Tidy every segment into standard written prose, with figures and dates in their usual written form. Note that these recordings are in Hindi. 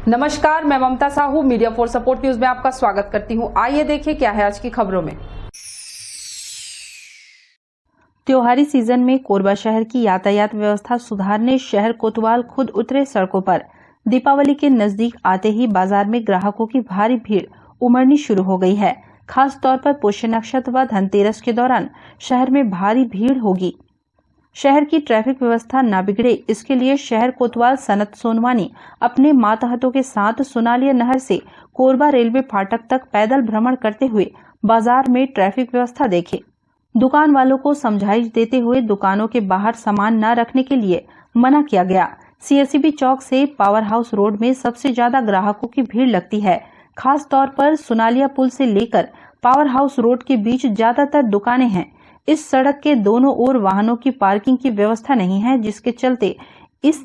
नमस्कार, मैं Mamta Sahu media for support news में आपका स्वागत करती हूं। आइए देखें क्या है आज की खबरों में। त्योहारी सीजन में कोरबा शहर की यातायात व्यवस्था सुधारने शहर कोतवाल खुद उतरे सड़कों पर। दीपावली के नजदीक आते ही बाजार में ग्राहकों की भारी भीड़ उमड़नी शुरू हो गई है। खास तौर पर पुष्य नक्षत्र व धनतेरस के दौरान शहर में भारी भीड़ होगी। शहर की ट्रैफिक व्यवस्था न बिगड़े, इसके लिए शहर कोतवाल सनत सोनवानी अपने मातहतों के साथ सुनालिया नहर से कोरबा रेलवे फाटक तक पैदल भ्रमण करते हुए बाजार में ट्रैफिक व्यवस्था देखे। दुकान वालों को समझाइश देते हुए दुकानों के बाहर सामान न रखने के लिए मना किया गया। सीएससीबी चौक से पावर हाउस रोड में सबसे ज्यादा ग्राहकों की भीड़ लगती है। खास तौर पर सुनालिया पुल से लेकर पावर हाउस रोड के बीच ज्यादातर दुकानें हैं। इस सड़क के दोनों ओर वाहनों की पार्किंग की व्यवस्था नहीं है, जिसके चलते इस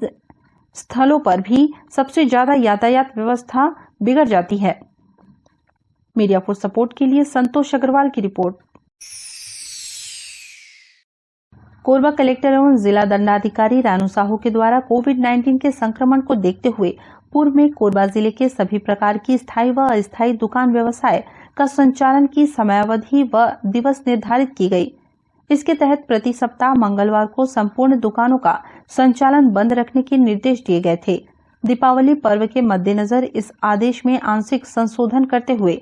स्थलों पर भी सबसे ज्यादा यातायात व्यवस्था बिगड़ जाती है। मीडिया फॉर सपोर्ट के लिए संतोष अग्रवाल की रिपोर्ट। कोरबा कलेक्टर एवं जिला दंडाधिकारी रानू साहू के द्वारा कोविड-19 के संक्रमण को देखते हुए पूर्व में कोरबा जिले के सभी प्रकार की स्थायी व अस्थायी दुकान व्यवसाय का संचालन की समयावधि व दिवस निर्धारित की गई। इसके तहत प्रति सप्ताह मंगलवार को संपूर्ण दुकानों का संचालन बंद रखने के निर्देश दिए गए थे। दीपावली पर्व के मद्देनजर इस आदेश में आंशिक संशोधन करते हुए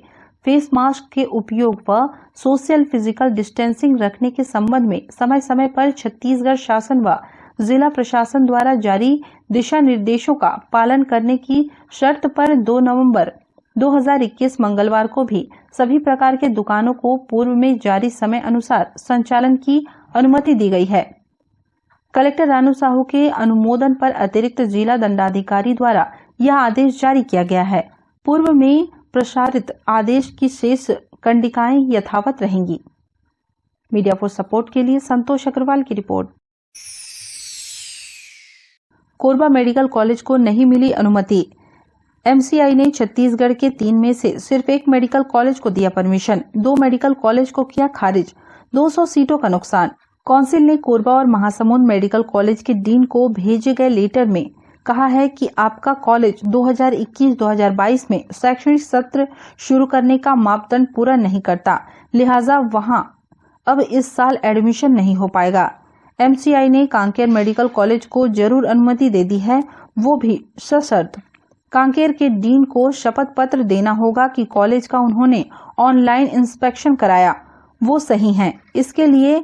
फेस मास्क के उपयोग व सोशल फिजिकल डिस्टेंसिंग रखने के संबंध में समय समय पर छत्तीसगढ़ शासन व जिला प्रशासन द्वारा जारी दिशा निर्देशों का पालन करने की शर्त पर 2 नवंबर 2021 मंगलवार को भी सभी प्रकार के दुकानों को पूर्व में जारी समय अनुसार संचालन की अनुमति दी गई है। कलेक्टर रानू साहू के अनुमोदन पर अतिरिक्त जिला दंडाधिकारी द्वारा यह आदेश जारी किया गया है। पूर्व में प्रसारित आदेश की शेष कंडिकाएं यथावत रहेंगी। मीडिया फॉर सपोर्ट के लिए संतोष अग्रवाल की रिपोर्ट। कोरबा मेडिकल कॉलेज को नहीं मिली अनुमति। एमसीआई ने छत्तीसगढ़ के 3 में से सिर्फ एक मेडिकल कॉलेज को दिया परमिशन, 2 मेडिकल कॉलेज को किया खारिज। 200 सीटों का नुकसान। काउंसिल ने कोरबा और महासमुंद मेडिकल कॉलेज के डीन को भेजे गए लेटर में कहा है कि आपका कॉलेज 2021-2022 में शैक्षणिक सत्र शुरू करने का मापदंड पूरा नहीं करता, लिहाजा वहां अब इस साल एडमिशन नहीं हो पाएगा। एमसीआई ने कांकेर मेडिकल कॉलेज को जरूर अनुमति दे दी है, वो भी सशर्त। कांकेर के डीन को शपथ पत्र देना होगा कि कॉलेज का उन्होंने ऑनलाइन इंस्पेक्शन कराया वो सही हैं। इसके लिए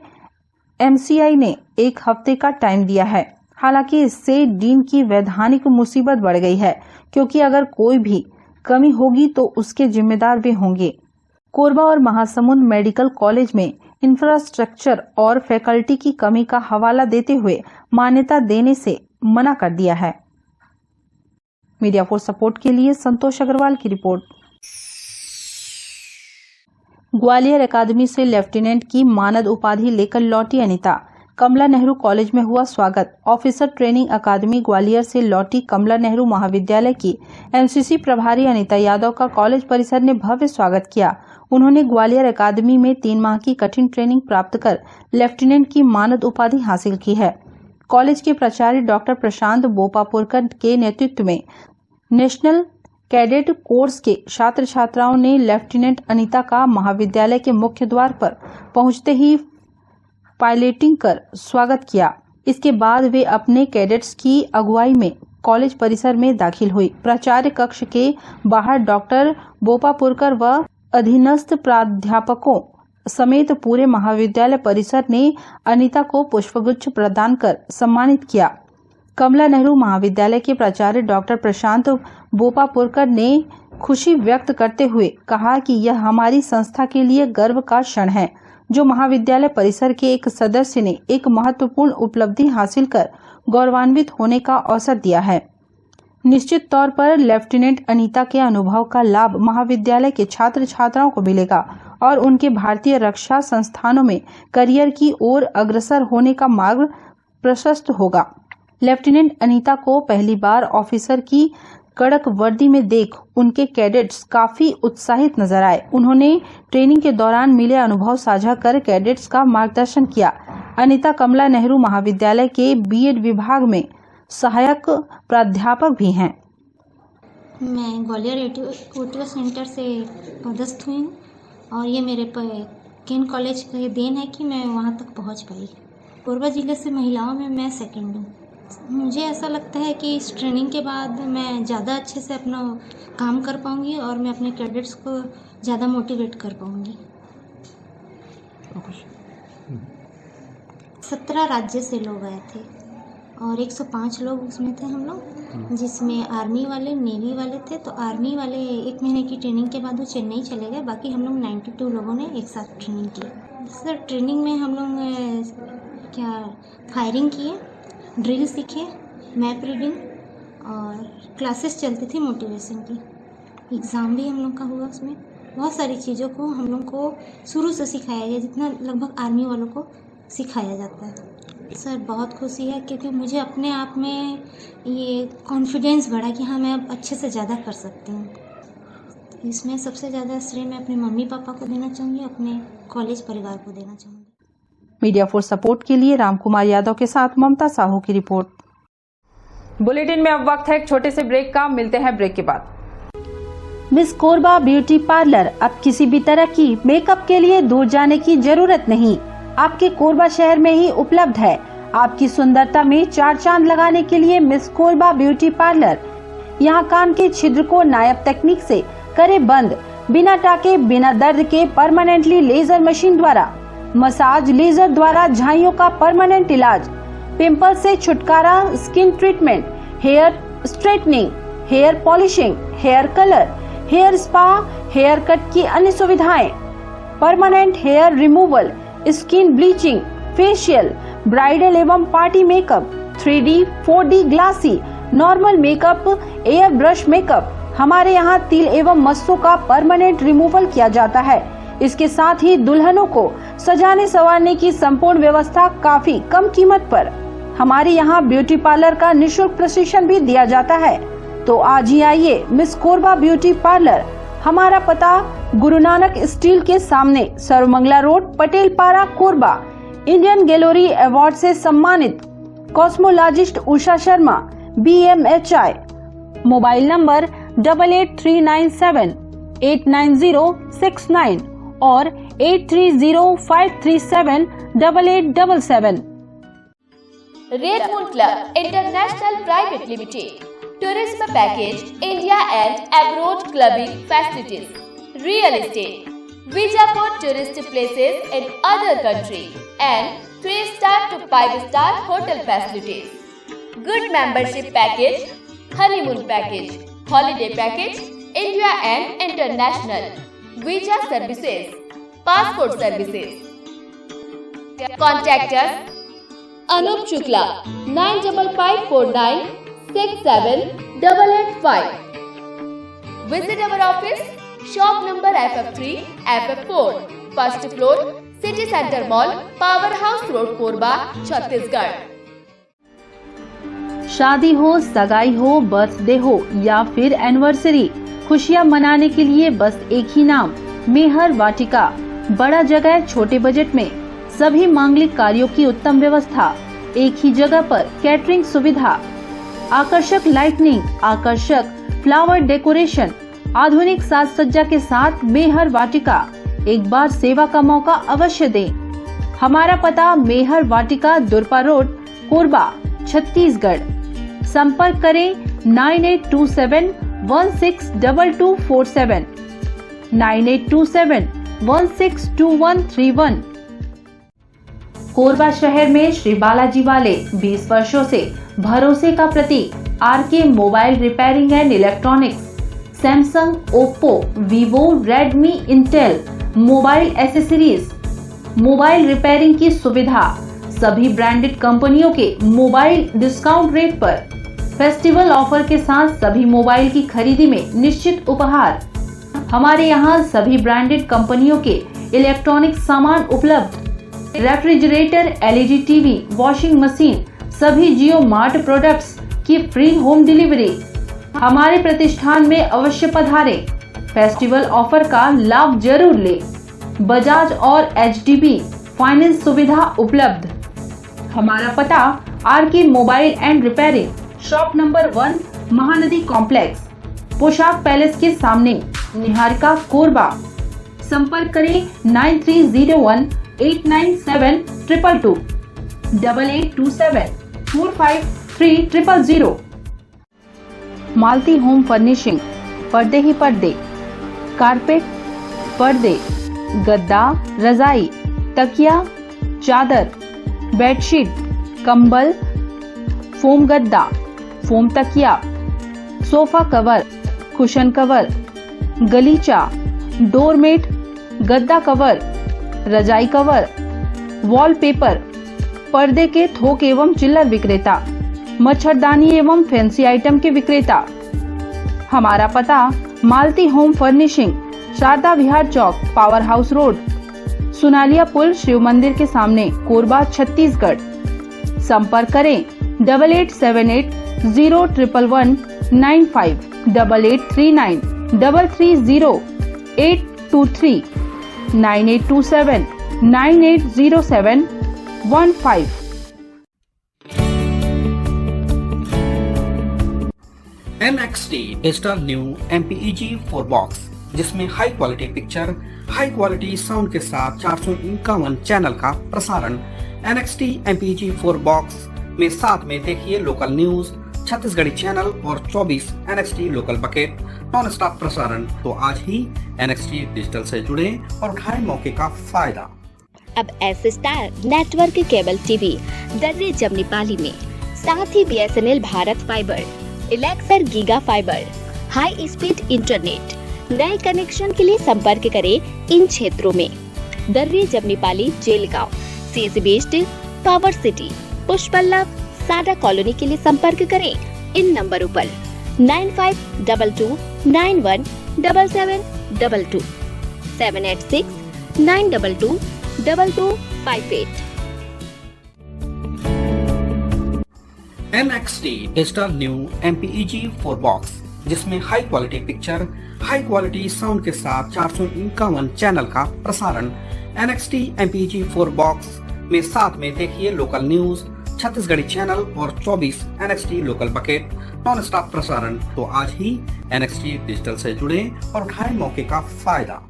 एमसीआई ने 1 हफ्ते का टाइम दिया है। हालांकि इससे डीन की वैधानिक मुसीबत बढ़ गई है, क्योंकि अगर कोई भी कमी होगी तो उसके जिम्मेदार भी होंगे। कोरबा और महासमुंद मेडिकल कॉलेज में इंफ्रास्ट्रक्चर और फैकल्टी की कमी का हवाला देते हुए मान्यता देने से मना कर दिया है। मीडिया फॉर सपोर्ट के लिए संतोष अग्रवाल की रिपोर्ट। ग्वालियर अकादमी से लेफ्टिनेंट की मानद उपाधि लेकर लौटी अनीता। कमला नेहरू कॉलेज में हुआ स्वागत। ऑफिसर ट्रेनिंग अकादमी ग्वालियर से लौटी कमला नेहरू महाविद्यालय की एमसीसी प्रभारी अनीता यादव का कॉलेज परिसर ने भव्य स्वागत किया। उन्होंने ग्वालियर अकादमी में 3 माह की कठिन ट्रेनिंग प्राप्त कर लेफ्टिनेंट की मानद उपाधि हासिल की है। कॉलेज के प्राचार्य डॉक्टर प्रशांत बोपापुरकर के नेतृत्व में नेशनल कैडेट कोर्स के छात्र छात्राओं ने लेफ्टिनेंट अनीता का महाविद्यालय के मुख्य द्वार पर पहुंचते ही पायलटिंग कर स्वागत किया। इसके बाद वे अपने कैडेट्स की अगुवाई में कॉलेज परिसर में दाखिल हुई। प्राचार्य कक्ष के बाहर डॉक्टर बोपापुरकर व अधीनस्थ प्राध्यापकों समेत पूरे महाविद्यालय परिसर ने अनीता को पुष्पगुच्छ प्रदान कर सम्मानित किया। कमला नेहरू महाविद्यालय के प्राचार्य डॉक्टर प्रशांत बोपापुरकर ने खुशी व्यक्त करते हुए कहा कि यह हमारी संस्था के लिए गर्व का क्षण है, जो महाविद्यालय परिसर के एक सदस्य ने एक महत्वपूर्ण उपलब्धि हासिल कर गौरवान्वित होने का अवसर दिया है। निश्चित तौर पर लेफ्टिनेंट अनीता के अनुभव का लाभ महाविद्यालय के छात्र छात्राओं को मिलेगा और उनके भारतीय रक्षा संस्थानों में करियर की ओर अग्रसर होने का मार्ग प्रशस्त होगा। लेफ्टिनेंट अनीता को पहली बार ऑफिसर की कड़क वर्दी में देख उनके कैडेट्स काफी उत्साहित नजर आए। उन्होंने ट्रेनिंग के दौरान मिले अनुभव साझा कर कैडेट्स का मार्गदर्शन किया। अनीता कमला नेहरू महाविद्यालय के बीएड विभाग में सहायक प्राध्यापक भी हैं। मैं ग्वालियर OTO सेंटर से पदस्थ हुई हूँ और ये मेरे केन कॉलेज का देन है कि मैं वहाँ तक पहुँच पाई। कोरबा ज़िले से महिलाओं में मैं सेकंड हूँ। मुझे ऐसा लगता है कि इस ट्रेनिंग के बाद मैं ज़्यादा अच्छे से अपना काम कर पाऊँगी और मैं अपने कैडेट्स को ज़्यादा मोटिवेट कर पाऊँगी। 17 राज्य से लोग आए थे और 105 लोग उसमें थे हम लोग, जिसमें आर्मी वाले, नेवी वाले थे। तो आर्मी वाले 1 महीने की ट्रेनिंग के बाद वो चेन्नई चले गए, बाकी हम लोग 92 लोगों ने एक साथ ट्रेनिंग की। सर ट्रेनिंग में हम लोग फायरिंग किए, ड्रिल सीखे, मैप रीडिंग और क्लासेस चलती थी मोटिवेशन की। एग्ज़ाम भी हम लोग का हुआ, उसमें बहुत सारी चीज़ों को हम लोग को शुरू से सिखाया गया, जितना लगभग आर्मी वालों को सिखाया जाता है। सर बहुत खुशी है क्योंकि मुझे अपने आप में ये कॉन्फिडेंस बढ़ा कि हाँ मैं अब अच्छे से ज़्यादा कर सकती हूँ। इसमें सबसे ज़्यादा श्रेय मैं अपने मम्मी पापा को देना चाहूँगी, अपने कॉलेज परिवार को देना चाहूँगी। मीडिया फॉर सपोर्ट के लिए रामकुमार यादव के साथ ममता साहू की रिपोर्ट। बुलेटिन में अब वक्त है एक छोटे से ब्रेक का, मिलते हैं ब्रेक के बाद। मिस कोरबा ब्यूटी पार्लर, अब किसी भी तरह की मेकअप के लिए दूर जाने की जरूरत नहीं, आपके कोरबा शहर में ही उपलब्ध है। आपकी सुंदरता में 4 चांद लगाने के लिए मिस कोरबा ब्यूटी पार्लर। यहाँ कान के छिद्र को नायाब तकनीक से करे बंद, बिना टाके बिना दर्द के परमानेंटली लेजर मशीन द्वारा, मसाज लेजर द्वारा झाइयों का परमानेंट इलाज, पिंपल से छुटकारा, skin treatment, hair straightening, hair polishing, hair colour, hair spa, hair cut की अन्य सुविधाएं, permanent hair removal, skin bleaching, facial, bridal एवं party makeup, 3D, 4D glassy, normal makeup, air brush makeup. हमारे यहाँ तिल एवं मस्सों का परमानेंट रिमूवल किया जाता है। इसके साथ ही दुल्हनों को सजाने संवारने की संपूर्ण व्यवस्था काफी कम कीमत पर। हमारे यहाँ ब्यूटी पार्लर का निःशुल्क प्रशिक्षण भी दिया जाता है। तो आज ही आइए मिस कोरबा ब्यूटी पार्लर। हमारा पता गुरु नानक स्टील के सामने, सर्वमंगला रोड, पटेल पारा, कोरबा। इंडियन गैलरी अवार्ड से सम्मानित cosmologist Usha Sharma, BMHI। Mobile number 8839789069 और 8305378877। Red moon club international private limited, tourism package, India and abroad clubbing facilities, real estate, visa for tourist places in other country, and 3-star to 5-star hotel facilities. Good membership package, honeymoon package, holiday package, India and international, visa services, passport services. Contact us Anup Shukla 9554967885. Visit our office, shop number FF3, FF4, first floor, City Center Mall, Powerhouse Road, Korba, Chhattisgarh. शादी हो, सगाई हो, बर्थडे हो या फिर एनिवर्सरी, खुशियां मनाने के लिए बस एक ही नाम, मेहर वाटिका। बड़ा जगह, छोटे बजट में सभी मांगलिक कार्यों की उत्तम व्यवस्था, एक ही जगह पर कैटरिंग सुविधा, आकर्षक लाइटनिंग, आकर्षक फ्लावर डेकोरेशन, आधुनिक साज सज्जा के साथ मेहर वाटिका। एक बार सेवा का मौका अवश्य दें। हमारा पता मेहर वाटिका, दुरपा रोड, कोरबा, छत्तीसगढ़। संपर्क करें 9827162247, 9827162131। कोरबा शहर में श्री बालाजी वाले 20 वर्षों से भरोसे का प्रतीक RK mobile repairing and electronics, Samsung, Oppo, Vivo, Redmi, Intel mobile accessories, mobile repairing की सुविधा, सभी ब्रांडेड कंपनियों के मोबाइल डिस्काउंट रेट पर, फेस्टिवल ऑफर के साथ सभी मोबाइल की खरीदी में निश्चित उपहार। हमारे यहाँ सभी ब्रांडेड कंपनियों के इलेक्ट्रॉनिक सामान उपलब्ध, refrigerator, LED TV, washing machine, सभी जियो मार्ट प्रोडक्ट्स की फ्री होम डिलीवरी। हमारे प्रतिष्ठान में अवश्य पधारें। फेस्टिवल ऑफर का लाभ जरूर लें। बजाज और HDB फाइनेंस सुविधा उपलब्ध। हमारा पता RK mobile and repairing, shop number 1, Mahanadi complex, पोशाक पैलेस के सामने, निहारिका कोरबा। संपर्क करें 9301897222 8827453000। मालती होम फर्निशिंग, पर्दे ही पर्दे, कारपेट, पर्दे, गद्दा, रजाई, तकिया, चादर, बेडशीट, कंबल, फोम गद्दा, फोम तकिया, सोफा कवर, कुशन कवर, गलीचा, डोरमेट, गद्दा कवर, रजाई कवर, वॉलपेपर, पर्दे के थोक एवं चिल्लर विक्रेता, मच्छरदानी एवं फैंसी आइटम के विक्रेता। हमारा पता मालती होम फर्निशिंग, शारदा विहार चौक, पावर हाउस रोड, सुनालिया पुल, शिव मंदिर के सामने, कोरबा, छत्तीसगढ़। संपर्क करें 8878011195 8839330823 9827980715। NXT digital new MPEG 4 box, जिसमें high quality picture, high quality sound के साथ 451 चैनल का प्रसारण। NXT MPEG 4 बॉक्स में साथ में देखिए लोकल न्यूज, छत्तीसगढ़ी चैनल और 24 NXT local bucket non stop प्रसारण। तो आज ही NXT डिजिटल से जुड़े और उठाएं मौके का फायदा। अब S star network cable TV Darri Jamnipali में, साथ ही BSNL भारत फाइबर, इलेक्सर giga fibre, high speed internet. नए कनेक्शन के लिए संपर्क करें इन क्षेत्रों में: Darri Jamnipali, Jelgaon, CSE based, power city, Pushpallav, सादा कॉलोनी के लिए संपर्क करें इन नंबरों पर 9522917722 786-922-2258। NXT digital new MPEG 4 box, जिसमें high quality picture, high quality sound के साथ 451 चैनल का प्रसारण। NXT MPEG 4 बॉक्स में साथ में देखिए लोकल न्यूज, छत्तीसगढ़ी चैनल और 24 NXT local bucket non stop प्रसारण। तो आज ही NXT डिजिटल से जुड़े और उठाएं मौके का फायदा।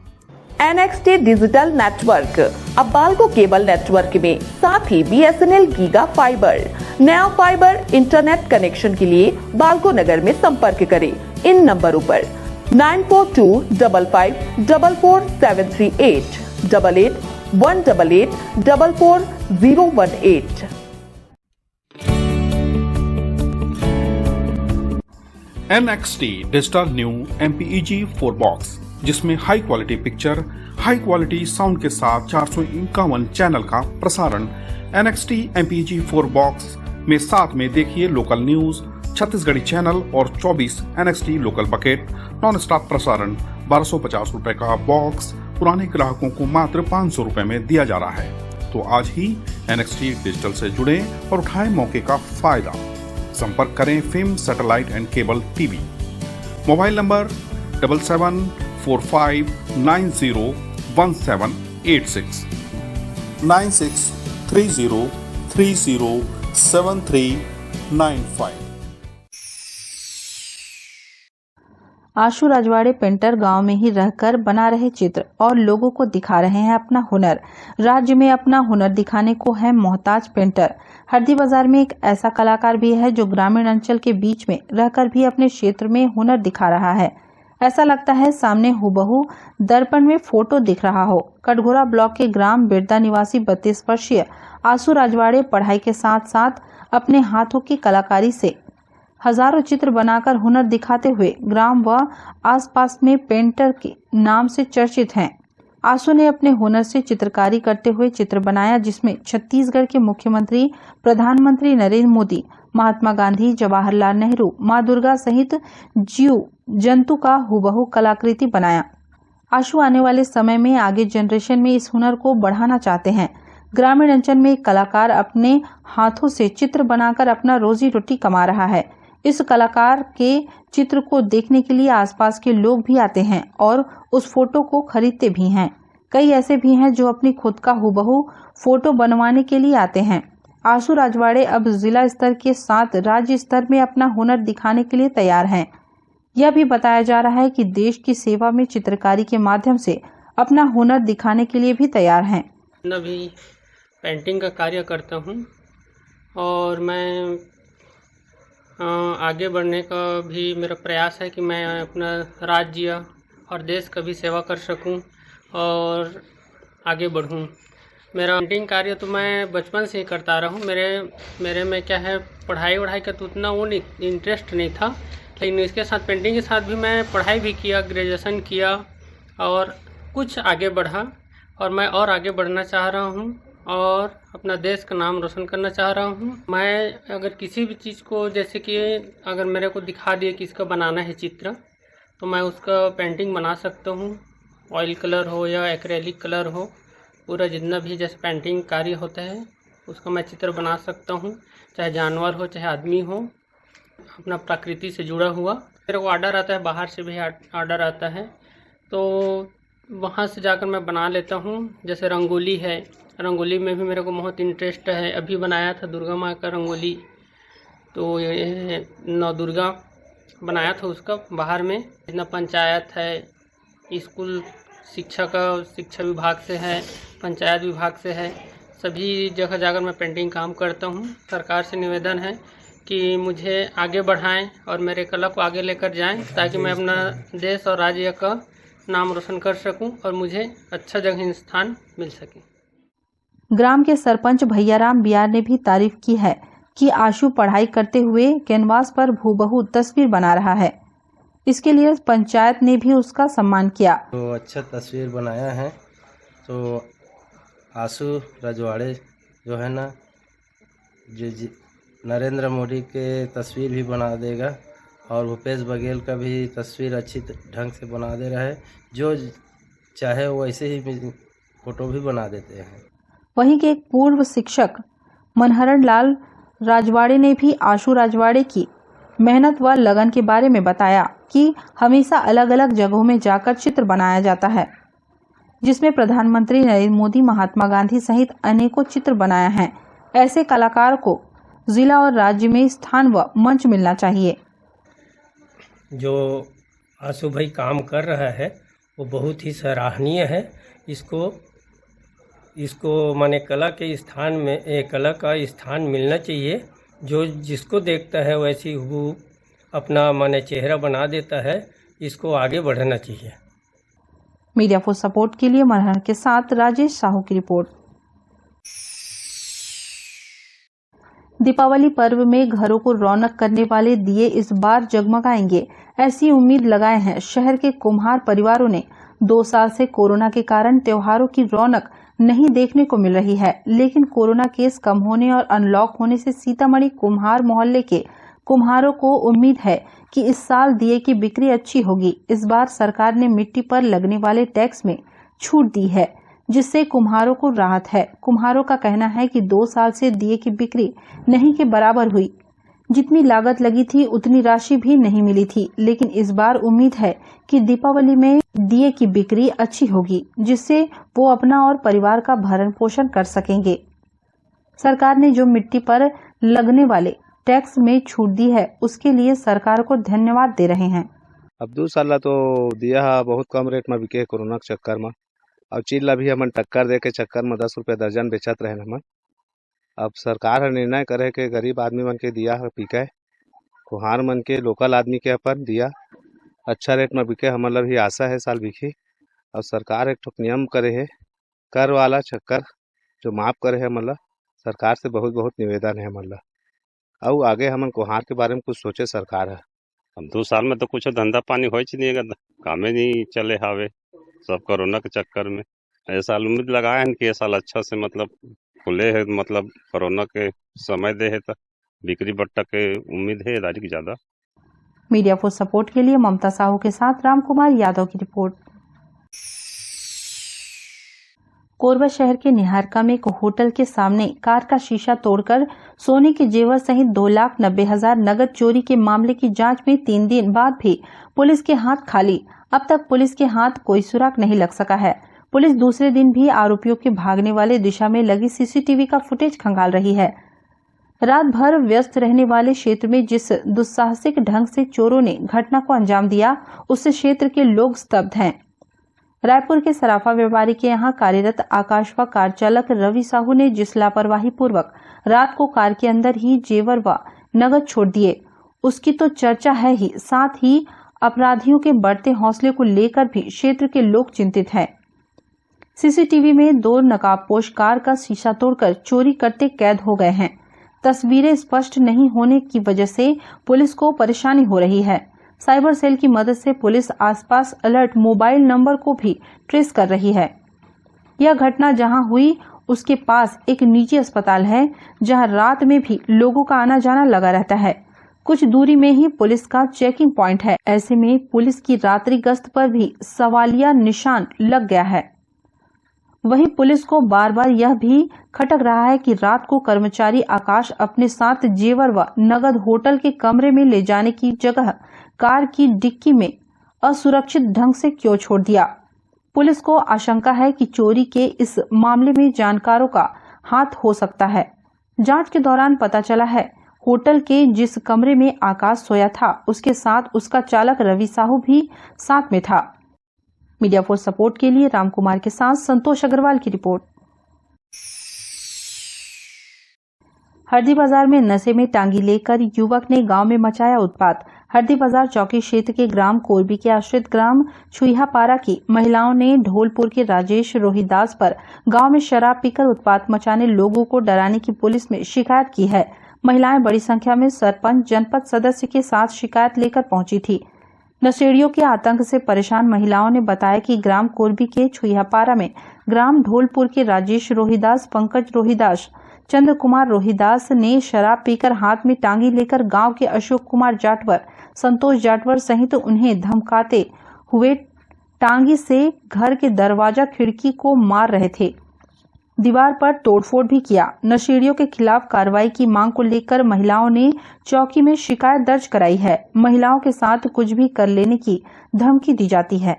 NXT डिजिटल नेटवर्क अब बाल्को केबल नेटवर्क में, साथ ही BSNL गीगा फाइबर। नया फाइबर इंटरनेट कनेक्शन के लिए बाल्को नगर में संपर्क करें इन नंबरों पर 9425544738 8818844018। NXT digital new MPEG 4 box, जिसमें high quality picture, high quality sound के साथ 451 चैनल का प्रसारण। NXT MPEG 4 बॉक्स में साथ में देखिए लोकल न्यूज, छत्तीसगढ़ी चैनल और 24 NXT local bucket non stop प्रसारण। 1250 रुपए का बॉक्स पुराने ग्राहकों को मात्र 500 रुपए में दिया जा रहा है। तो आज ही NXT डिजिटल से जुड़े और उठाएं मौके का फायदा। संपर्क करें film satellite and cable TV. Mobile number 7745901786 9630307395। Ashu Rajwade painter गांव में ही रहकर बना रहे चित्र और लोगों को दिखा रहे हैं अपना हुनर। राज्य में अपना हुनर दिखाने को है मोहताज पेंटर। हरदी बाजार में एक ऐसा कलाकार भी है जो ग्रामीण अंचल के बीच में रहकर भी अपने क्षेत्र में हुनर दिखा रहा है। ऐसा लगता है सामने हुबहू दर्पण में फोटो दिख रहा हो। कटघोरा ब्लॉक के ग्राम बिरदा निवासी 32 वर्षीय आशु राजवाड़े पढ़ाई के साथ साथ अपने हाथों की कलाकारी से हजारों चित्र बनाकर हुनर दिखाते हुए ग्राम व आसपास में पेंटर के नाम से चर्चित हैं। आशु ने अपने हुनर से चित्रकारी करते हुए चित्र बनाया जिसमें छत्तीसगढ़ के मुख्यमंत्री, प्रधानमंत्री नरेंद्र मोदी, महात्मा गांधी, जवाहरलाल नेहरू, मां दुर्गा सहित जीव जंतु का हुबहू कलाकृति बनाया। आशु आने वाले समय में आगे जनरेशन में इस हुनर को बढ़ाना चाहते हैं। ग्रामीण अंचल में एक कलाकार अपने हाथों से चित्र बनाकर अपना रोजी रोटी कमा रहा है। इस कलाकार के चित्र को देखने के लिए आसपास के लोग भी आते हैं और उस फोटो को खरीदते भी हैं। कई ऐसे भी हैं जो अपनी खुद का हुबहू फोटो बनवाने के लिए आते हैं। आशु राजवाड़े अब जिला स्तर के साथ राज्य स्तर में अपना हुनर दिखाने के लिए तैयार हैं। यह भी बताया जा रहा है कि देश की सेवा में चित्रकारी के माध्यम से अपना हुनर दिखाने के लिए भी तैयार हैं। मैं भी पेंटिंग का कार्य करता हूँ और मैं आगे बढ़ने का भी मेरा प्रयास है कि मैं अपना राज्य और देश का भी सेवा कर सकूं और आगे बढ़ूं। मेरा पेंटिंग कार्य तो मैं बचपन से ही करता रहा हूँ। मेरे में क्या है, पढ़ाई का तो उतना वो नहीं इंटरेस्ट नहीं था, लेकिन इसके साथ पेंटिंग के साथ भी मैं पढ़ाई भी किया, ग्रेजुएशन किया और कुछ आगे बढ़ा और मैं और आगे बढ़ना चाह रहा हूँ और अपना देश का नाम रोशन करना चाह रहा हूँ। मैं अगर किसी भी चीज़ को, जैसे कि अगर मेरे को दिखा दिए कि इसका बनाना है चित्र, तो मैं उसका पेंटिंग बना सकता हूँ। ऑयल कलर हो या एक्रेलिक कलर हो, पूरा जितना भी जैसे पेंटिंग कार्य होता है उसका मैं चित्र बना सकता हूँ, चाहे जानवर हो चाहे आदमी हो, अपना प्रकृति से जुड़ा हुआ। मेरे को ऑर्डर आता है, बाहर से भी ऑर्डर आता है, तो वहाँ से जाकर मैं बना लेता हूँ। जैसे रंगोली है, रंगोली में भी मेरे को बहुत इंटरेस्ट है। अभी बनाया था दुर्गा माँ का रंगोली, तो ये 9 दुर्गा बनाया था उसका बाहर में। जितना पंचायत है, स्कूल शिक्षा विभाग से है, पंचायत विभाग से है, सभी जगह जाकर मैं पेंटिंग काम करता हूँ। सरकार से निवेदन है कि मुझे आगे बढ़ाएं और मेरे कला को आगे लेकर जाएं, ताकि मैं अपना देश और राज्य का नाम रोशन कर सकूं और मुझे अच्छा जगह स्थान मिल सके। ग्राम के सरपंच भैयाराम बियार ने भी तारीफ की है कि आशु पढ़ाई करते हुए कैनवास पर हूबहू तस्वीर बना रहा है। इसके लिए पंचायत ने भी उसका सम्मान किया। तो अच्छा तस्वीर बनाया है, तो आशु रजवाड़े जो है ना, जो नरेंद्र मोदी के तस्वीर भी बना देगा और भूपेश बघेल का भी तस्वीर अच्छी ढंग से बना दे रहा है। जो चाहे वैसे ही फोटो भी बना देते हैं। वहीं के एक पूर्व शिक्षक मनहरण लाल राजवाड़े ने भी आशु राजवाड़े की मेहनत व लगन के बारे में बताया कि हमेशा अलग अलग जगहों में जाकर चित्र बनाया जाता है, जिसमें प्रधानमंत्री नरेंद्र मोदी, महात्मा गांधी सहित अनेकों चित्र बनाया है। ऐसे कलाकार को जिला और राज्य में स्थान व मंच मिलना चाहिए। जो आशु भाई काम कर रहा है वो बहुत ही सराहनीय है। इसको माने कला के स्थान में कला का स्थान मिलना चाहिए। जो जिसको देखता है वैसी वो अपना माने चेहरा बना देता है। इसको आगे बढ़ना चाहिए। मीडिया फॉर सपोर्ट के लिए मनहर के साथ राजेश साहू की रिपोर्ट। दीपावली पर्व में घरों को रौनक करने वाले दिए इस बार जगमगाएंगे, ऐसी उम्मीद लगाए हैं शहर के कुम्हार परिवारों ने। 2 साल से कोरोना के कारण त्योहारों की रौनक नहीं देखने को मिल रही है, लेकिन कोरोना केस कम होने और अनलॉक होने से सीतामढ़ी कुम्हार मोहल्ले के कुम्हारों को उम्मीद है कि इस साल दिए की बिक्री अच्छी होगी। इस बार सरकार ने मिट्टी पर लगने वाले टैक्स में छूट दी है, जिससे कुम्हारों को राहत है। कुम्हारों का कहना है कि 2 साल से दिए की बिक्री नहीं के बराबर हुई। जितनी लागत लगी थी उतनी राशि भी नहीं मिली थी, लेकिन इस बार उम्मीद है कि दीपावली में दिए की बिक्री अच्छी होगी, जिससे वो अपना और परिवार का भरण पोषण कर सकेंगे। सरकार ने जो मिट्टी पर लगने वाले टैक्स में छूट दी है, उसके लिए सरकार को धन्यवाद दे रहे हैं। अब 2 साल तो दिया बहुत कम रेट में बिके कोरोना के चक्कर में, और चीज ला भी हमन टक्कर दे के चक्कर में 10 रुपये दर्जन बेचत रहे हमन। अब सरकार निर्णय करे के गरीब आदमी मन के दिया बिके, कुम्हार मन के, लोकल आदमी के अपन दिया अच्छा रेट में बिके। हमन ला भी आशा है साल बिकी। और सरकार एक ठोक नियम करे है, कर वाला चक्कर जो माफ करे है हमन ला। सरकार से बहुत बहुत निवेदन है हमन ला। और आगे हमन कुम्हार के बारे में कुछ सोचे सरकार है। अब 2 साल में तो कुछ धंधा पानी हो नहीं, कामे नहीं चले हावे सब कोरोना के चक्कर में। ऐसा साल उम्मीद लगाए हैं कि ये साल अच्छा से मतलब खुले है, मतलब कोरोना के समय दे है तो बिक्री बट्टा के उम्मीद है दारी की ज्यादा। मीडिया फॉर सपोर्ट के लिए ममता साहू के साथ रामकुमार यादव की रिपोर्ट। कोरबा शहर के निहारका में एक होटल के सामने कार का शीशा तोड़कर सोने के जेवर सहित 2,90,000 नगद चोरी के मामले की जांच में 3 दिन बाद भी पुलिस के हाथ खाली। अब तक पुलिस के हाथ कोई सुराग नहीं लग सका है। पुलिस दूसरे दिन भी आरोपियों के भागने वाले दिशा में लगी सीसीटीवी का फुटेज खंगाल रही है। रात भर व्यस्त रहने वाले क्षेत्र में जिस दुस्साहसिक ढंग से चोरों ने घटना को अंजाम दिया, उससे क्षेत्र के लोग स्तब्ध हैं। रायपुर के सराफा व्यापारी के यहाँ कार्यरत आकाश व कार चालक रवि साहू ने जिस लापरवाही पूर्वक रात को कार के अंदर ही जेवर व नगद छोड़ दिए, उसकी तो चर्चा है ही, साथ ही अपराधियों के बढ़ते हौसले को लेकर भी क्षेत्र के लोग चिंतित हैं। सीसीटीवी में 2 नकाबपोश कार का शीशा तोड़कर चोरी करते कैद हो गए हैं। तस्वीरें स्पष्ट नहीं होने की वजह से पुलिस को परेशानी हो रही है। साइबर सेल की मदद से पुलिस आसपास अलर्ट मोबाइल नंबर को भी ट्रेस कर रही है। यह घटना जहां हुई उसके पास एक निजी अस्पताल है, जहां रात में भी लोगों का आना जाना लगा रहता है। कुछ दूरी में ही पुलिस का चेकिंग पॉइंट है। ऐसे में पुलिस की रात्रि गश्त पर भी सवालिया निशान लग गया है। वहीं पुलिस को बार बार यह भी खटक रहा है कि रात को कर्मचारी आकाश अपने साथ जेवर व नगद होटल के कमरे में ले जाने की जगह कार की डिक्की में असुरक्षित ढंग से क्यों छोड़ दिया। पुलिस को आशंका है कि चोरी के इस मामले में जानकारों का हाथ हो सकता है। जांच के दौरान पता चला है होटल के जिस कमरे में आकाश सोया था, उसके साथ उसका चालक रवि साहू भी साथ में था। मीडिया फोर्स सपोर्ट के लिए राम कुमार के साथ संतोष अग्रवाल की रिपोर्ट। हरदी बाजार में नशे में टांगी लेकर युवक ने गांव में मचाया उत्पात। हरदी बाजार चौकी क्षेत्र के ग्राम कोरबी के आश्रित ग्राम छुईहापारा की महिलाओं ने ढोलपुर के राजेश रोहिदास पर गांव में शराब पीकर उत्पात मचाने, लोगों को डराने की पुलिस में शिकायत की है। महिलाएं बड़ी संख्या में सरपंच, जनपद सदस्य के साथ शिकायत लेकर पहुंची थी। नशेड़ियों के आतंक से परेशान महिलाओं ने बताया कि ग्राम कोरबी के छुईहापारा में ग्राम ढोलपुर के राजेश रोहिदास, पंकज रोहिदास, चंद्र कुमार रोहिदास ने शराब पीकर हाथ में टांगी लेकर गांव के अशोक कुमार जाटवर, संतोष जाटवर सहित उन्हें धमकाते हुए टांगी से घर के दरवाजा खिड़की को मार रहे थे। दीवार पर तोड़फोड़ भी किया। नशेड़ियों के खिलाफ कार्रवाई की मांग को लेकर महिलाओं ने चौकी में शिकायत दर्ज कराई है। महिलाओं के साथ कुछ भी कर लेने की धमकी दी जाती है।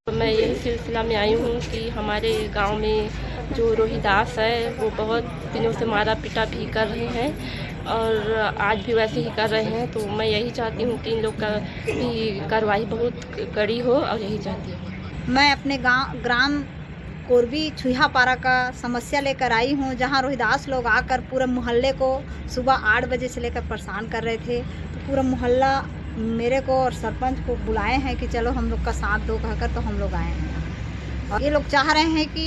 मैं यही सिलसिला में आई हूँ कि हमारे गांव में जो रोहिदास है वो बहुत दिनों से मारा पीटा भी कर रहे हैं और आज भी वैसे ही कर रहे हैं। तो मैं यही चाहती हूँ कि इन लोग का भी कार्रवाई बहुत कड़ी हो और यही चाहती हूँ। मैं अपने ग्राम कोरबी छुईहापारा का समस्या लेकर आई हूँ, जहाँ रोहिदास लोग आकर पूरे मोहल्ले को सुबह 8 बजे से लेकर परेशान कर रहे थे। तो पूरा मोहल्ला मेरे को और सरपंच को बुलाए हैं कि चलो हम लोग का साथ दो कहकर, तो हम लोग आए हैं। और ये लोग चाह रहे हैं कि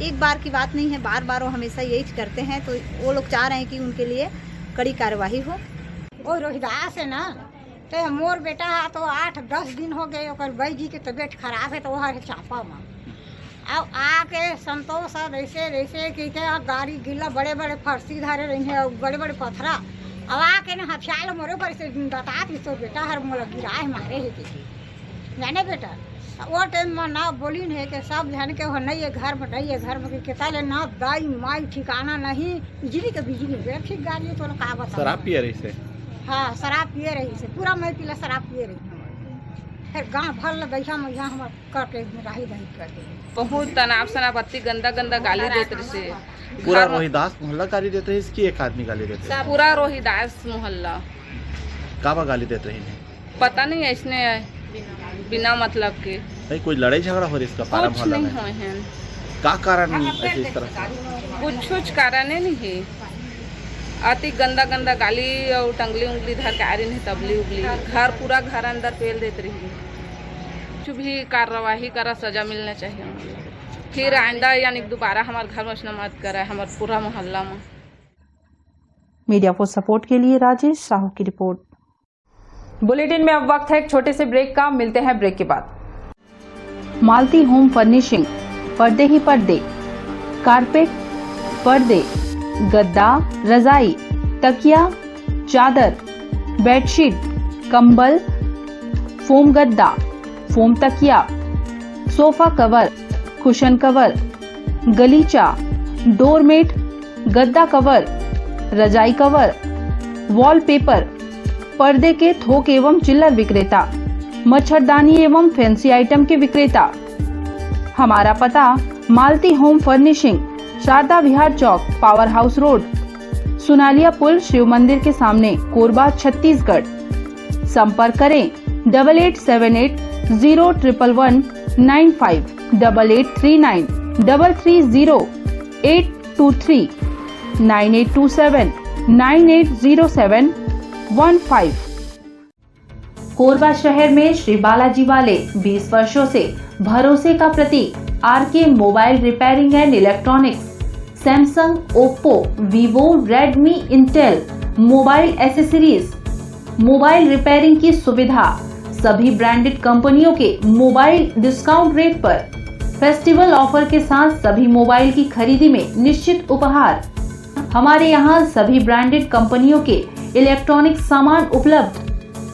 एक बार की बात नहीं है, बार बार वो हमेशा यही करते हैं। तो वो लोग चाह रहे हैं कि उनके लिए कड़ी कार्यवाही हो। वो रोहिदास है ना, तो मोर बेटा तो 8-10 दिन हो गए और भाई जी की तबीयत खराब है, तो वह चापा में अब आके संतोष ऐसे कि क्या गाड़ी गिला बड़े बड़े फर्सी धरे रही है, बड़े बड़े पत्थरा अब आके ना हथियार मोरे पर से बता दी। तो बेटा हर मोला गिराए मारे है कि जाने बेटा वो टाइम में ना बोली नहीं कि सब जान के हो नहीं है घर में, नहीं है घर में किता ले ना दाई माई ठिकाना नहीं, बिजली तो बिजली ठीक गाड़ी तो का बता। शराब पिए रही से? हाँ शराब पिए रही से, पूरा मैं पीला शराब पिए रही। फिर गाँव भर लगैया में यहाँ हम करके राही करते बहुत तनाव सनापत्ति गंदा गाली देते रहे से। पूरा रोहिदास मोहल्ला गाली देते रहे इसकी एक आदमी गाली देते रहे? पूरा रोहिदास मोहल्ला का गाली देते रहे? पता नहीं, ऐसने बिना मतलब के। नहीं कोई लड़ाई झगड़ा हो रही इसका पारा मोहल्ला में? नहीं है। का कारण ऐसे इस तरह? कुछ कारण नहीं है। अति गंदा गाली और टंगली उंगली धर के आ रही नहीं, तबली उबली घर पूरा घर अंदर पेल देते रही। कुछ भी कार्रवाई करा, सजा मिलना चाहिए। फिर आइंदा यानी दोबारा हमारे घर में मत कराए, हमारे पूरा मोहल्ला में। मीडिया फोर्स सपोर्ट के लिए राजेश साहू की रिपोर्ट। बुलेटिन में अब वक्त है एक छोटे से ब्रेक का, मिलते हैं ब्रेक के बाद। मालती होम फर्निशिंग, पर्दे ही पर्दे, कारपेट, पर्दे, गद्दा, रजाई, तकिया, चादर, बेडशीट, कंबल, फोम गद्दा, फोम तकिया, सोफा कवर, कुशन कवर, गलीचा, डोरमेट, गद्दा कवर, रजाई कवर, वॉलपेपर, पर्दे के थोक एवं चिल्लर विक्रेता, मच्छरदानी एवं फैंसी आइटम के विक्रेता। हमारा पता मालती होम फर्निशिंग, शारदा विहार चौक, पावर हाउस रोड, सुनालिया पुल शिव मंदिर के सामने, कोरबा, छत्तीसगढ़। संपर्क करें 8878011195, 8839 330 9827 980715। कोरबा शहर में श्री बालाजी वाले 20 वर्षों से भरोसे का प्रतीक RK mobile repairing and electronics, Samsung, Oppo, Vivo, Redmi, Intel mobile accessories, mobile repairing की सुविधा, सभी ब्रांडेड कंपनियों के मोबाइल डिस्काउंट रेट पर, फेस्टिवल ऑफर के साथ सभी मोबाइल की खरीदी में निश्चित उपहार। हमारे यहाँ सभी ब्रांडेड कंपनियों के इलेक्ट्रॉनिक सामान उपलब्ध,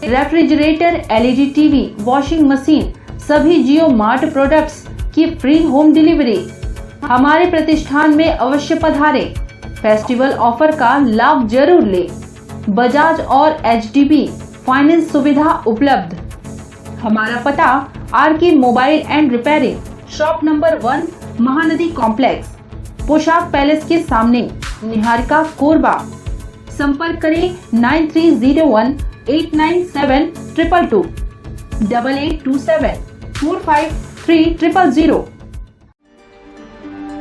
refrigerator, LED TV, washing machine, सभी जियो मार्ट प्रोडक्ट्स की फ्री होम डिलीवरी। हमारे प्रतिष्ठान में अवश्य पधारें। फेस्टिवल ऑफर का लाभ जरूर लें। बजाज और एचडीबी फाइनेंस सुविधा उपलब्ध। हमारा पता RK mobile and repairing, shop number 1, Mahanadi complex, पोशाक पैलेस के सामने, निहारिका, कोरबा। संपर्क करें 9301897222 8827 453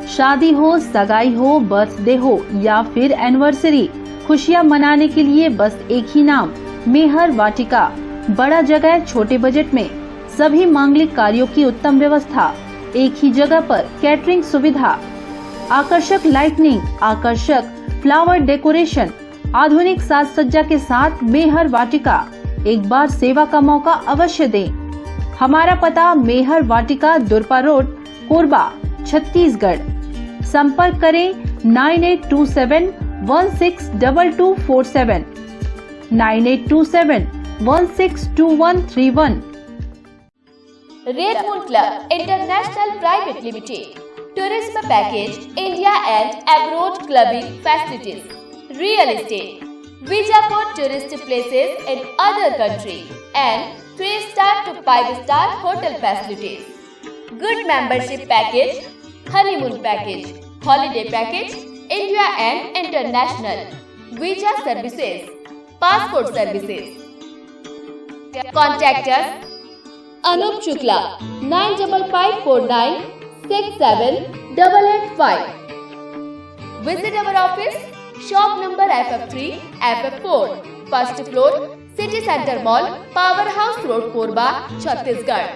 शादी हो, सगाई हो, बर्थडे हो या फिर एनिवर्सरी, खुशियां मनाने के लिए बस एक ही नाम, मेहर वाटिका। बड़ा जगह, छोटे बजट में सभी मांगलिक कार्यों की उत्तम व्यवस्था, एक ही जगह पर कैटरिंग सुविधा, आकर्षक लाइटनिंग, आकर्षक फ्लावर डेकोरेशन, आधुनिक साज सज्जा के साथ मेहर वाटिका। एक बार सेवा का मौका अवश्य दें। हमारा पता मेहर वाटिका, दुरपा रोड, कोरबा, छत्तीसगढ़। संपर्क करें 9827162247 9827162131। Red moon club international private limited, tourism package, India and abroad clubbing facilities, real estate, visa for tourist places in other country and 3-star to 5-star hotel facilities, good membership package, honeymoon package, holiday package, India and international, visa services, passport services. Contact us Anup Shukla 9554967885. Visit our office, shop number FF3, FF4, first floor, city centre mall, power house road, Korba, Chhattisgarh.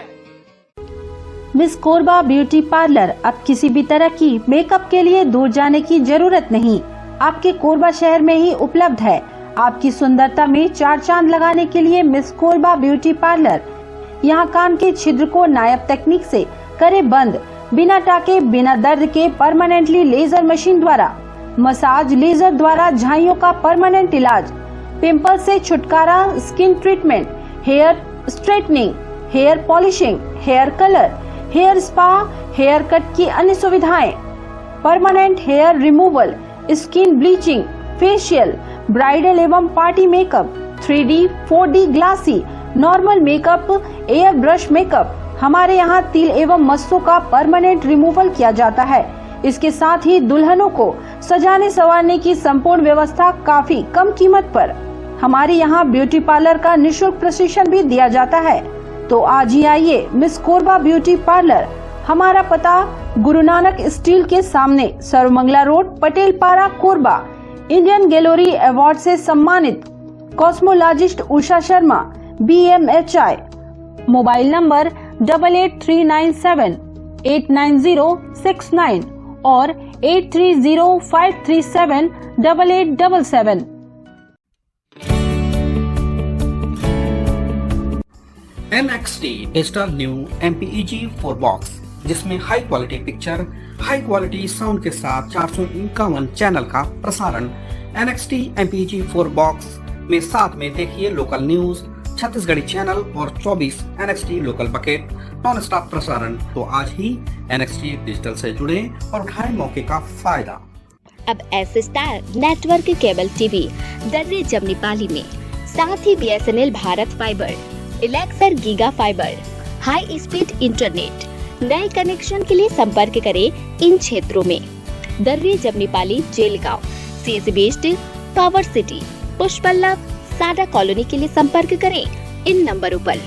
Miss Korba beauty parlour, अब किसी भी तरह की मेकअप के लिए दूर जाने की जरूरत नहीं, आपके कोरबा शहर में ही उपलब्ध है। आपकी सुंदरता में 4 चांद लगाने के लिए मिस कोरबा ब्यूटी पार्लर। यहाँ कान के छिद्र को नायाब तकनीक से करे बंद, बिना टाके, बिना दर्द के परमानेंटली लेजर मशीन द्वारा, मसाज लेजर द्वारा झाइयों का परमानेंट इलाज, पिंपल से छुटकारा, skin treatment, hair straightening, hair polishing, hair colour, hair spa, hair cut की अन्य सुविधाएं, permanent hair removal, skin bleaching, facial, bridal एवं party makeup, 3D, 4D glassy, normal makeup, air brush makeup. हमारे यहाँ तिल एवं मस्सों का परमानेंट रिमूवल किया जाता है। इसके साथ ही दुल्हनों को सजाने संवारने की संपूर्ण व्यवस्था काफी कम कीमत पर। हमारे यहाँ ब्यूटी पार्लर का निःशुल्क प्रशिक्षण भी दिया जाता है। तो आज ही आइए मिस कोरबा ब्यूटी पार्लर। हमारा पता गुरु नानक स्टील के सामने, सर्वमंगला रोड, पटेल पारा, कोरबा। इंडियन गैलरी अवार्ड से सम्मानित cosmologist Usha Sharma, BMHI। Mobile number 8839789069 और 8305378877। NXT digital new MPEG 4 box, जिसमें high quality picture, high quality sound के साथ 451 चैनल का प्रसारण। NXT MPEG 4 बॉक्स में साथ में देखिए लोकल न्यूज, छत्तीसगढ़ी चैनल और 24 NXT local bucket non stop प्रसारण। तो आज ही NXT डिजिटल से जुड़े और उठाएं मौके का फायदा। अब S star network cable TV दर्रे जमनी पाली में, साथ ही BSNL भारत फाइबर, इलेक्सर giga fibre, high speed internet. नए कनेक्शन के लिए संपर्क करें इन क्षेत्रों में: दर्रे जमनी पाली, जेलगांव, CS बेस्ट, पावर सिटी, पुष्पल्लव, साडा कॉलोनी के लिए संपर्क करें इन नंबरों पर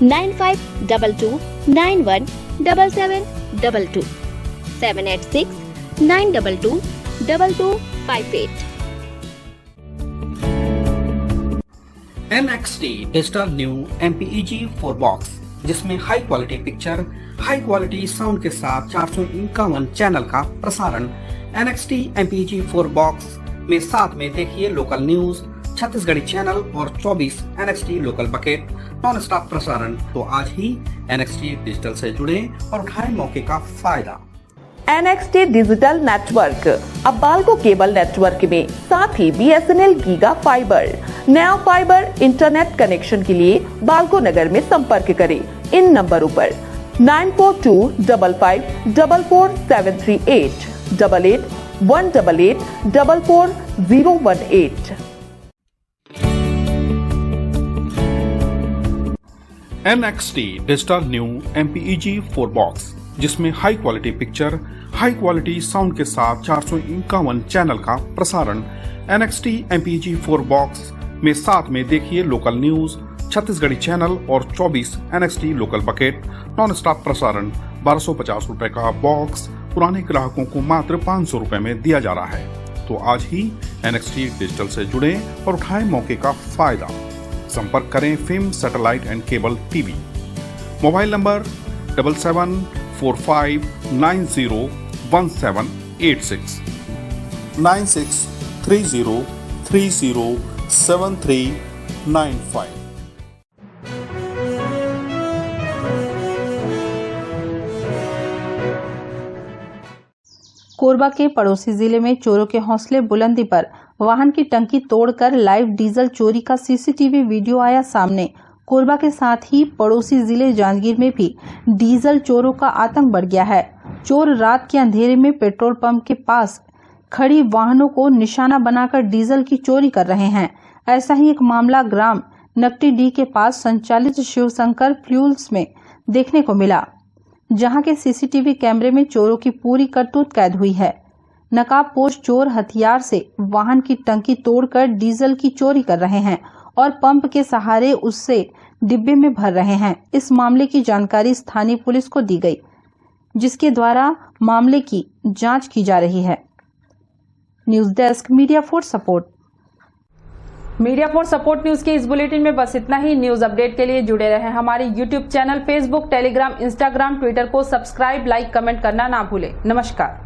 9522917722, 786-922-2258। NXT digital new MPEG 4 box, जिसमें high quality picture, high quality sound के साथ 451 चैनल का प्रसारण। NXT MPEG 4 बॉक्स में साथ में देखिए लोकल न्यूज, छत्तीसगढ़ी चैनल और 24 NXT local bucket non stop प्रसारण। तो आज ही NXT डिजिटल से जुड़े और उठाएं मौके का फायदा। NXT डिजिटल नेटवर्क अब बाल्को केबल नेटवर्क में साथ ही BSNL गीगा फाइबर, नया फाइबर इंटरनेट कनेक्शन के लिए बाल्को नगर में संपर्क करें इन नंबरों पर 9425544738, 8818844018। NXT digital new MPEG 4 box, जिसमें high quality picture, high quality sound के साथ 451 चैनल का प्रसारण। NXT MPEG 4 बॉक्स में साथ में देखिए लोकल न्यूज, छत्तीसगढ़ी चैनल और 24 NXT local bucket non stop प्रसारण। 1250 रुपए का बॉक्स पुराने ग्राहकों को मात्र 500 रुपए में दिया जा रहा है। तो आज ही NXT डिजिटल से जुड़े और उठाएं मौके का फायदा। संपर्क करें film satellite and cable TV. Mobile number 7745901786, 9630307395। Korba के पड़ोसी जिले में चोरों के हौसले बुलंदी पर वाहन की टंकी तोड़कर लाइव डीजल चोरी का सीसीटीवी वीडियो आया सामने। कोरबा के साथ ही पड़ोसी जिले जांजगीर में भी डीजल चोरों का आतंक बढ़ गया है। चोर रात के अंधेरे में पेट्रोल पंप के पास खड़ी वाहनों को निशाना बनाकर डीजल की चोरी कर रहे हैं। ऐसा ही एक मामला ग्राम नकटीडीह के पास संचालित शिवशंकर फ्यूल्स में देखने को मिला, जहां के सीसीटीवी कैमरे में चोरों की पूरी करतूत कैद हुई है। नकाबपोश चोर हथियार से वाहन की टंकी तोड़कर डीजल की चोरी कर रहे हैं और पंप के सहारे उससे डिब्बे में भर रहे हैं। इस मामले की जानकारी स्थानीय पुलिस को दी गई, जिसके द्वारा मामले की जांच की जा रही है। News desk, media for support. Media for support news के इस बुलेटिन में बस इतना ही। न्यूज अपडेट के लिए जुड़े रहें हमारे YouTube channel, Facebook, Telegram, Instagram, Twitter को सब्सक्राइब, लाइक, कमेंट करना ना भूलें। नमस्कार।